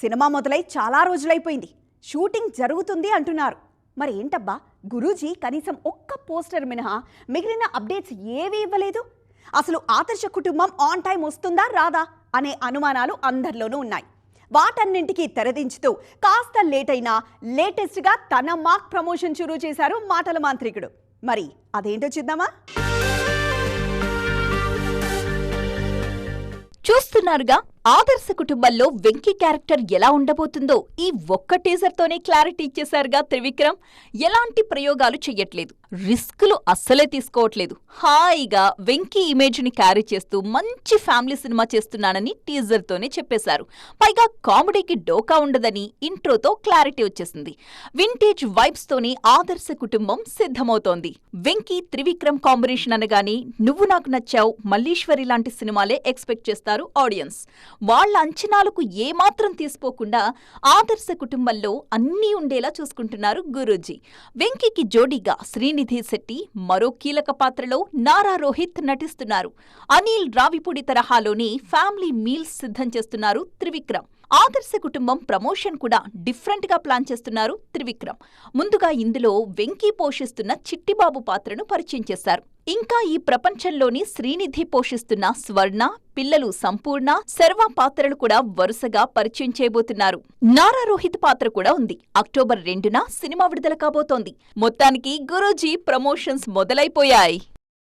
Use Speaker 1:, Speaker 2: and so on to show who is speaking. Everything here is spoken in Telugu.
Speaker 1: సినిమా మొదలై చాలా రోజులైపోయింది. షూటింగ్ జరుగుతుంది అంటున్నారు. మరి ఏంటబ్బా, గురూజీ కనీసం ఒక్క పోస్టర్ మినహా మిగిలిన అప్డేట్స్ ఏవీ ఇవ్వలేదు. అసలు ఆదర్శ కుటుంబం ఆన్ టైం వస్తుందా రాదా అనే అనుమానాలు అందరిలోనూ ఉన్నాయి. వాటన్నింటికీ తెరదించుతూ కాస్త లేట్ అయినా లేటెస్ట్గా తన మాక్ ప్రమోషన్ షురూ చేశారు మాటల మాంత్రికుడు. మరి అదేంటో చూద్దామా?
Speaker 2: చూస్తున్నారుగా, ఆదర్శ కుటుంబంలో వెంకీ క్యారెక్టర్ ఎలా ఉండబోతుందో ఈ ఒక్క టీజర్ తోనే క్లారిటీ ఇచ్చేశారుగా త్రివిక్రమ్. ఎలాంటి ప్రయోగాలు చెయ్యట్లేదు, రిస్కులు అస్సలే తీసుకోవట్లేదు. హాయిగా వెంకీ ఇమేజ్ ని క్యారీ చేస్తూ మంచి ఫ్యామిలీ సినిమా చేస్తున్నానని టీజర్ తోనే చెప్పేశారు. పైగా కామెడీకి డోకా ఉండదని ఇంట్రోతో క్లారిటీ వచ్చేసింది. వింటేజ్ వైబ్స్ తోనే ఆదర్శ కుటుంబం సిద్ధమవుతోంది. వెంకీ త్రివిక్రమ్ కాంబినేషన్ అనగానే నువ్వు నాకు నచ్చావు, మల్లీశ్వరి లాంటి సినిమాలే ఎక్స్పెక్ట్ చేస్తారు ఆడియన్స్. వాళ్ల అంచనాలకు ఏమాత్రం తీసిపోకుండా ఆదర్శ కుటుంబంలో అన్నీ ఉండేలా చూసుకుంటున్నారు గురూజీ. వెంకీకి జోడీగా శ్రీనిధి శెట్టి, మరో కీలక పాత్రలో నారా రోహిత్ నటిస్తున్నారు. అనిల్ రావిపూడి తరహాలోనే ఫ్యామిలీ మీల్స్ సిద్ధం చేస్తున్నారు త్రివిక్రమ్. ఆదర్శ కుటుంబం ప్రమోషన్ కూడా డిఫరెంట్ గా ప్లాన్ చేస్తున్నారు త్రివిక్రమ్. ముందుగా ఇందులో వెంకీ పోషిస్తున్న చిట్టిబాబు పాత్రను పరిచయం చేశారు. ఇంకా ఈ ప్రపంచంలోని శ్రీనిధి పోషిస్తున్న స్వర్ణ, పిల్లలు సంపూర్ణ, శర్వా పాత్రలు కూడా వరుసగా పరిచయం చేయబోతున్నారు. నారా రోహిత్ పాత్ర కూడా ఉంది. అక్టోబర్ 2న సినిమా విడుదల కాబోతోంది. మొత్తానికి గురూజీ ప్రమోషన్స్ మొదలైపోయాయి.